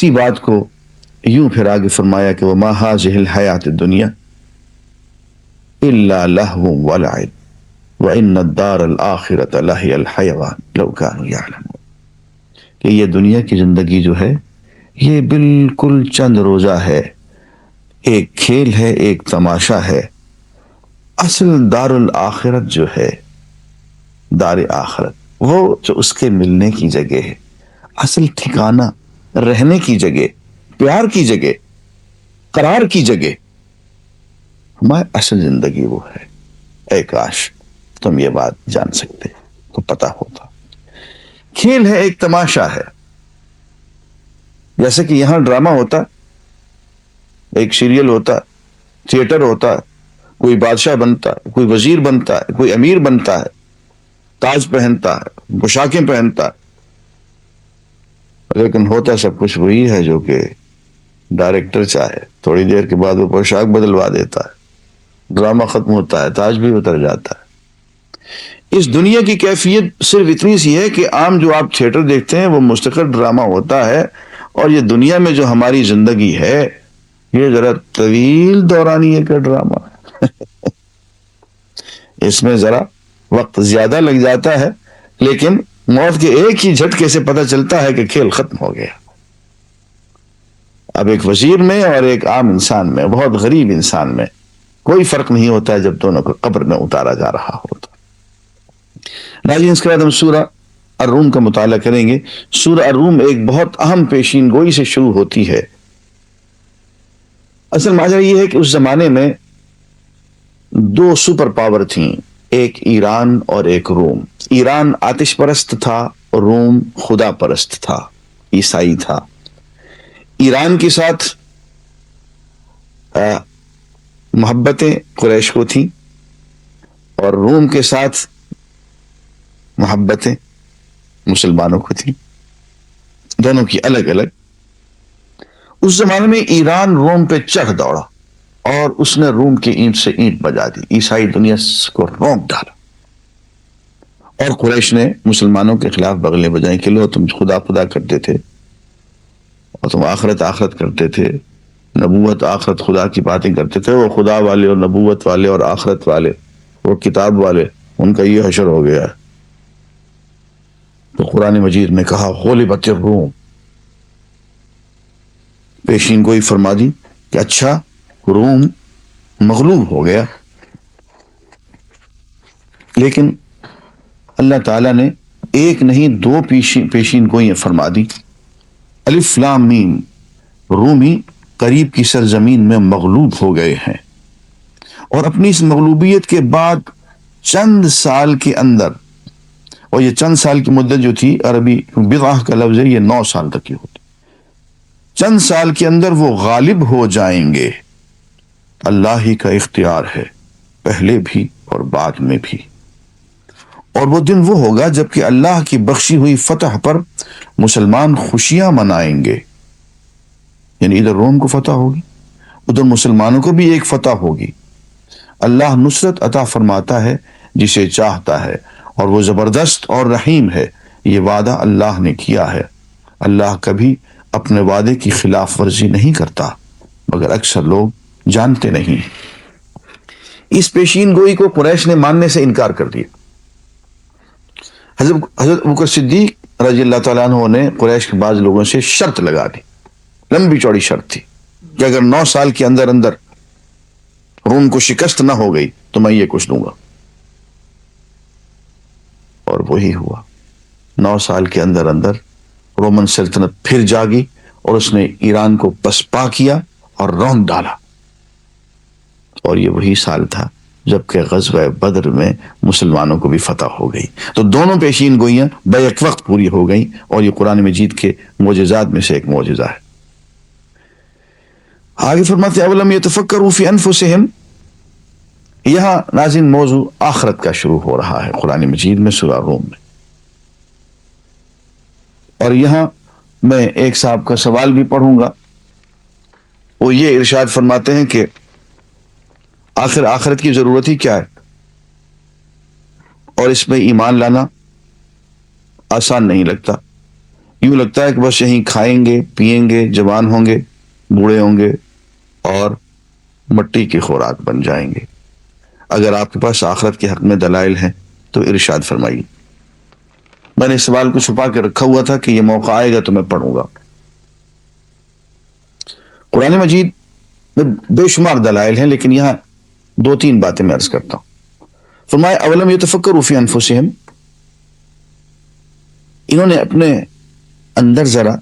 اسی بات کو یوں پھر آگے فرمایا کہ وما هذه الحیات الدنیا الا لهو ولعب وان الدار الاخرة لهي الحیوان لو كانوا يعلمون، کہ یہ دنیا کی زندگی جو ہے یہ بالکل چند روزہ ہے، ایک کھیل ہے، ایک تماشا ہے۔ اصل دار الاخرت جو ہے، دار آخرت، وہ جو اس کے ملنے کی جگہ ہے، اصل ٹھکانہ، رہنے کی جگہ، پیار کی جگہ، قرار کی جگہ، ہماری اصل زندگی وہ ہے۔ اے کاش تم یہ بات جان سکتے تو پتہ ہوتا۔ کھیل ہے، ایک تماشا ہے، جیسے کہ یہاں ڈرامہ ہوتا، ایک سیریل ہوتا، تھیٹر ہوتا، کوئی بادشاہ بنتا ہے، کوئی وزیر بنتا ہے، کوئی امیر بنتا ہے، تاج پہنتا ہے، پوشاکیں پہنتا ہے، لیکن ہوتا سب کچھ وہی ہے جو کہ ڈائریکٹر چاہے۔ تھوڑی دیر کے بعد وہ پوشاک بدلوا دیتا ہے، ڈرامہ ختم ہوتا ہے، تاج بھی اتر جاتا ہے۔ اس دنیا کی کیفیت صرف اتنی سی ہے کہ عام جو آپ تھیٹر دیکھتے ہیں وہ مستقل ڈرامہ ہوتا ہے، اور یہ دنیا میں جو ہماری زندگی ہے یہ ذرا طویل دورانیے کا ڈرامہ ہے۔ اس میں ذرا وقت زیادہ لگ جاتا ہے، لیکن موت کے ایک ہی جھٹکے سے پتہ چلتا ہے کہ کھیل ختم ہو گیا۔ اب ایک وزیر میں اور ایک عام انسان میں، بہت غریب انسان میں کوئی فرق نہیں ہوتا ہے جب دونوں کو قبر میں اتارا جا رہا ہوتا۔ ناظرین، اس کے بعد ہم سورہ الروم کا مطالعہ کریں گے۔ سورہ الروم ایک بہت اہم پیشین گوئی سے شروع ہوتی ہے۔ اصل ماجرا یہ ہے کہ اس زمانے میں دو سپر پاور تھیں، ایک ایران اور ایک روم۔ ایران آتش پرست تھا، روم خدا پرست تھا، عیسائی تھا۔ ایران کے ساتھ محبتیں قریش کو تھیں، اور روم کے ساتھ محبتیں مسلمانوں کو تھیں، دونوں کی الگ الگ۔ اس زمانے میں ایران روم پہ چڑھ دوڑا اور اس نے روم کی اینٹ سے اینٹ بجا دی، عیسائی دنیا کو رونق ڈالا، اور قریش نے مسلمانوں کے خلاف بغلیں بجائیں کہ لو تم خدا خدا کرتے تھے اور تم آخرت آخرت کرتے تھے، نبوت آخرت خدا کی باتیں کرتے تھے، وہ خدا والے اور نبوت والے اور آخرت والے، وہ کتاب والے، ان کا یہ حشر ہو گیا ہے۔ تو قرآن مجید میں کہا غلبت الروم، پیشین گوئی فرما دی کہ اچھا روم مغلوب ہو گیا۔ لیکن اللہ تعالیٰ نے ایک نہیں دو پیشین گوئیاں فرما دی۔ الف لام میم، رومی قریب کی سرزمین میں مغلوب ہو گئے ہیں، اور اپنی اس مغلوبیت کے بعد چند سال کے اندر، اور یہ چند سال کی مدت جو تھی، عربی بضعہ کا لفظ ہے، یہ 9 سال تک کی ہوتی، چند سال کے اندر وہ غالب ہو جائیں گے۔ اللہ ہی کا اختیار ہے، پہلے بھی اور بعد میں بھی۔ اور وہ دن وہ ہوگا جب کہ اللہ کی بخشی ہوئی فتح پر مسلمان خوشیاں منائیں گے، یعنی ادھر روم کو فتح ہوگی، ادھر مسلمانوں کو بھی ایک فتح ہوگی۔ اللہ نصرت عطا فرماتا ہے جسے چاہتا ہے، اور وہ زبردست اور رحیم ہے۔ یہ وعدہ اللہ نے کیا ہے، اللہ کبھی اپنے وعدے کی خلاف ورزی نہیں کرتا، مگر اکثر لوگ جانتے نہیں۔ اس پیشین گوئی کو قریش نے ماننے سے انکار کر دیا۔ حضرت ابوبکر صدیق رضی اللہ تعالیٰ عنہ نے قریش کے بعض لوگوں سے شرط لگا دی، لمبی چوڑی شرط تھی کہ اگر 9 سال کے اندر اندر روم کو شکست نہ ہو گئی تو میں یہ کچھ دوں گا، اور وہی ہوا۔ 9 سال کے اندر اندر رومن سلطنت پھر جاگی، اور اس نے ایران کو پسپا کیا اور رونق ڈالا، اور یہ وہی سال تھا جبکہ غزوہ بدر میں مسلمانوں کو بھی فتح ہو گئی۔ تو دونوں پیشین گوئیاں بیک وقت پوری ہو گئیں، اور یہ قرآن مجید کے معجزات میں سے ایک معجزہ ہے۔ آگے فرماتے ہیں اولم یتفکروا فی انفسہم، یہاں ناظرین موضوع آخرت کا شروع ہو رہا ہے قرآن مجید میں سورہ روم میں، اور یہاں میں ایک صاحب کا سوال بھی پڑھوں گا۔ وہ یہ ارشاد فرماتے ہیں کہ آخر آخرت کی ضرورت ہی کیا ہے، اور اس میں ایمان لانا آسان نہیں لگتا، یوں لگتا ہے کہ بس یہیں کھائیں گے، پیئیں گے، جوان ہوں گے، بوڑھے ہوں گے اور مٹی کے خوراک بن جائیں گے۔ اگر آپ کے پاس آخرت کے حق میں دلائل ہیں تو ارشاد فرمائیے۔ میں نے اس سوال کو چھپا کے رکھا ہوا تھا کہ یہ موقع آئے گا تو میں پڑھوں گا۔ قرآن مجید میں بے شمار دلائل ہیں، لیکن یہاں دو تین باتیں میں عرض کرتا ہوں۔ فرمایا اولم یتفکروا فی انفسہم، انہوں نے اپنے اندر ذرا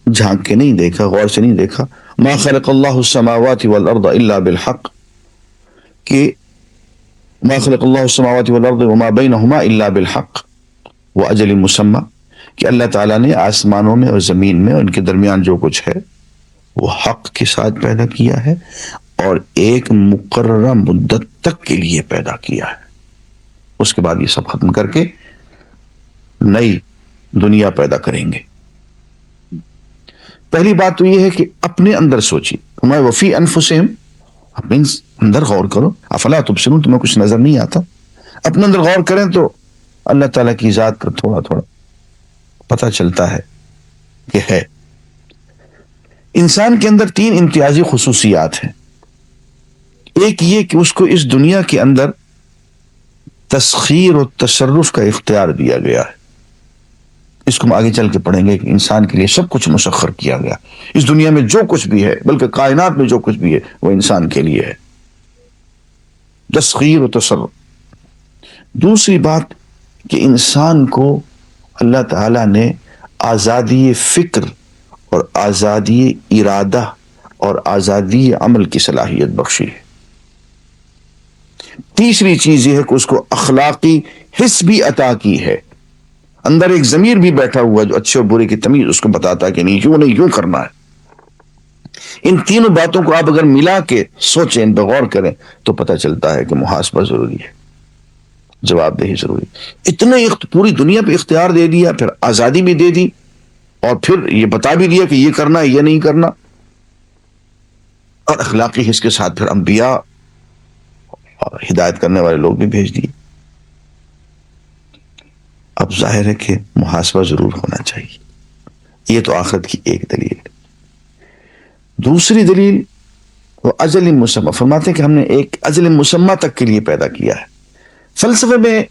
جھانک کے نہیں دیکھا، غور سے نہیں دیکھا، ما خلق اللہ السماوات والارض الا بالحق، کہ ما خلق اللہ السماوات والارض وما بینہما الا بالحق واجل مسمى، کہ اللہ تعالیٰ نے آسمانوں میں اور زمین میں ان کے درمیان جو کچھ ہے وہ حق کے ساتھ پیدا کیا ہے اور ایک مقررہ مدت تک کے لیے پیدا کیا ہے۔ اس کے بعد یہ سب ختم کر کے نئی دنیا پیدا کریں گے۔ پہلی بات تو یہ ہے کہ اپنے اندر سوچیے، ہمارے وفی انفسہم، اپنے اندر غور کرو، افلا تبصرون، تمہیں کچھ نظر نہیں آتا؟ اپنے اندر غور کریں تو اللہ تعالیٰ کی ذات کا تھوڑا تھوڑا پتہ چلتا ہے کہ ہے۔ انسان کے اندر تین امتیازی خصوصیات ہیں۔ ایک یہ کہ اس کو اس دنیا کے اندر تسخیر اور تصرف کا اختیار دیا گیا ہے۔ اس کو ہم آگے چل کے پڑھیں گے کہ انسان کے لیے سب کچھ مسخر کیا گیا، اس دنیا میں جو کچھ بھی ہے، بلکہ کائنات میں جو کچھ بھی ہے وہ انسان کے لیے ہے، تسخیر و تصرف۔ دوسری بات کہ انسان کو اللہ تعالیٰ نے آزادی فکر اور آزادی ارادہ اور آزادی عمل کی صلاحیت بخشی ہے۔ تیسری چیز یہ ہے کہ اس کو اخلاقی حس بھی عطا کی ہے، اندر ایک ضمیر بھی بیٹھا ہوا جو اچھے اور برے کی تمیز اس کو بتاتا ہے کہ نہیں، یوں نہیں، یوں کرنا ہے۔ ان تینوں باتوں کو آپ اگر ملا کے سوچیں، ان پہ غور کریں تو پتہ چلتا ہے کہ محاسبہ ضروری ہے، جواب دہی ضروری۔ اتنے پوری دنیا پہ اختیار دے دیا، پھر آزادی بھی دے دی، اور پھر یہ بتا بھی دیا کہ یہ کرنا ہے، یہ نہیں کرنا، اور اخلاقی حس کے ساتھ پھر انبیاء اور ہدایت کرنے والے لوگ بھی بھیج دیے۔ اب ظاہر ہے کہ محاسبہ ضرور ہونا چاہیے۔ یہ تو آخرت کی ایک دلیل ہے۔ دوسری دلیل وہ اجل مسمى، فرماتے ہیں کہ ہم نے ایک اجل مسمى تک کے لیے پیدا کیا ہے۔ فلسفے میں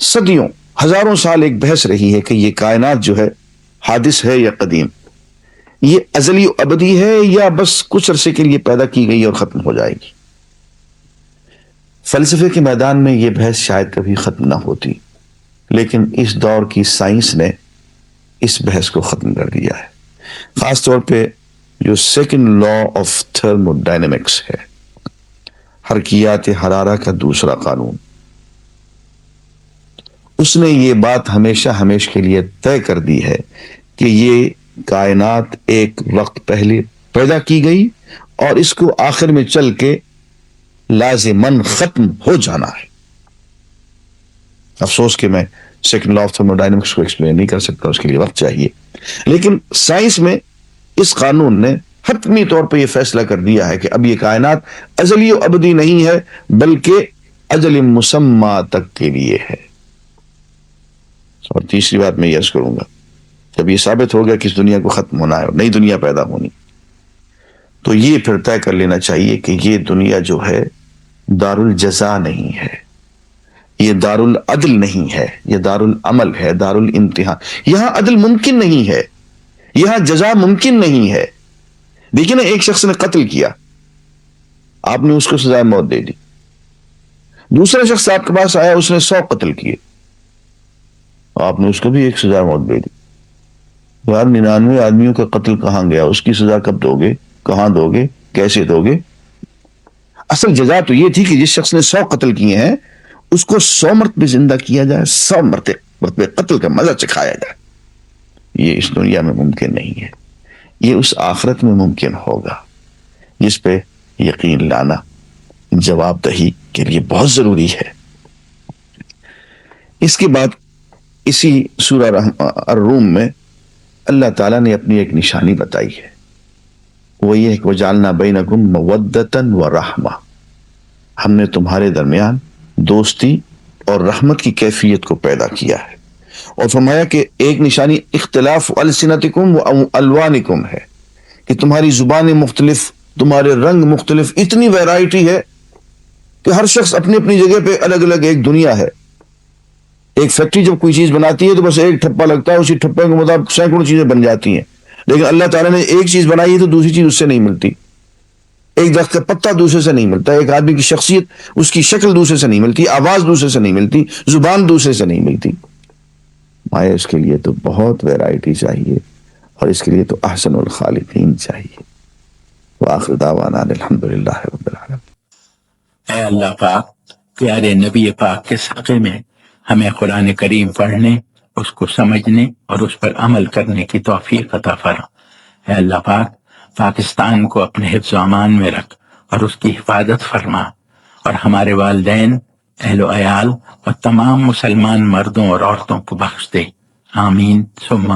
صدیوں، ہزاروں سال ایک بحث رہی ہے کہ یہ کائنات جو ہے حادث ہے یا قدیم، یہ ازلی و ابدی ہے یا بس کچھ عرصے کے لیے پیدا کی گئی اور ختم ہو جائے گی۔ فلسفے کے میدان میں یہ بحث شاید کبھی ختم نہ ہوتی، لیکن اس دور کی سائنس نے اس بحث کو ختم کر دیا ہے، خاص طور پہ جو second law of thermo dynamics ہے، حرکیات حرارہ کا دوسرا قانون۔ اس نے یہ بات ہمیشہ ہمیشہ کے لیے طے کر دی ہے کہ یہ کائنات ایک وقت پہلے پیدا کی گئی اور اس کو آخر میں چل کے لازماً ختم ہو جانا ہے۔ افسوس کہ میں second law of thermo dynamics کو ایکسپلین نہیں کر سکتا، اس کے لیے وقت چاہیے، لیکن سائنس میں اس قانون نے حتمی طور پہ یہ فیصلہ کر دیا ہے کہ اب یہ کائنات ازلی و ابدی نہیں ہے بلکہ اجل مسمى تک کے لیے ہے۔ اور تیسری بات میں یہ عرض کروں گا، جب یہ ثابت ہو گیا کہ اس دنیا کو ختم ہونا ہے اور نئی دنیا پیدا ہونی، تو یہ پھر طے کر لینا چاہیے کہ یہ دنیا جو ہے دار الجزا نہیں ہے، یہ دار العدل نہیں ہے، یہ دار العمل ہے، دار الامتحان۔ یہاں عدل ممکن نہیں ہے، یہاں جزا ممکن نہیں ہے۔ دیکھیں نا، ایک شخص نے قتل کیا، آپ نے اس کو سزائے موت دے دی، دوسرا شخص آپ کے پاس آیا، اس نے 100 قتل کیے، آپ نے اس کو بھی ایک سزا موت دے دی۔ یار 99 آدمیوں کا قتل کہاں گیا؟ اس کی سزا کب دو گے؟ کہاں دو گے؟ کیسے دو گے؟ اصل جزا تو یہ تھی کہ جس شخص نے 100 قتل کیے ہیں اس کو 100 مرتبہ زندہ کیا جائے، 100 مرتبہ قتل کا مزہ چکھایا جائے۔ یہ اس دنیا میں ممکن نہیں ہے، یہ اس آخرت میں ممکن ہوگا، جس پہ یقین لانا جواب دہی کے لیے بہت ضروری ہے۔ اس کے بعد اسی سورہ الروم میں اللہ تعالیٰ نے اپنی ایک نشانی بتائی ہے، وہ یہ ہے کہ وَجَعَلْنَا بَيْنَكُمْ مَوَدَّةً وَرَحْمَةً، ہم نے تمہارے درمیان دوستی اور رحمت کی کیفیت کو پیدا کیا ہے۔ اور فرمایا کہ ایک نشانی اختلاف السنتکم و الوانکم ہے کہ تمہاری زبانیں مختلف، تمہارے رنگ مختلف، اتنی ویرائٹی ہے کہ ہر شخص اپنی اپنی جگہ پہ الگ الگ ایک دنیا ہے۔ ایک فیکٹری جب کوئی چیز بناتی ہے تو بس ایک ٹھپا لگتا ہے، اسی ٹھپے کے مطابق سینکڑوں چیزیں بن جاتی ہیں، لیکن اللہ تعالیٰ نے ایک چیز بنائی ہے تو دوسری چیز اس سے نہیں ملتی۔ ایک درخت کا پتا دوسرے سے نہیں ملتا، ایک آدمی کی شخصیت، اس کی شکل دوسرے سے نہیں ملتی، آواز دوسرے سے نہیں ملتی، زبان دوسرے سے نہیں ملتی۔ مایا اس کے لیے تو بہت ویرائٹی چاہیے، اور اس کے لیے تو احسن الخالقین چاہیے۔ وآخر دعوانا الحمدللہ رب العالمین۔ اے اللہ پاک، پیارے نبی پاک کے صدقے میں ہمیں قرآن کریم پڑھنے، اس کو سمجھنے اور اس پر عمل کرنے کی توفیق عطا فرما۔ اے اللہ پاک، پاکستان کو اپنے حفظ و امان میں رکھ اور اس کی حفاظت فرما، اور ہمارے والدین، اہل و عیال اور تمام مسلمان مردوں اور عورتوں کو بخش دے۔ آمین ثم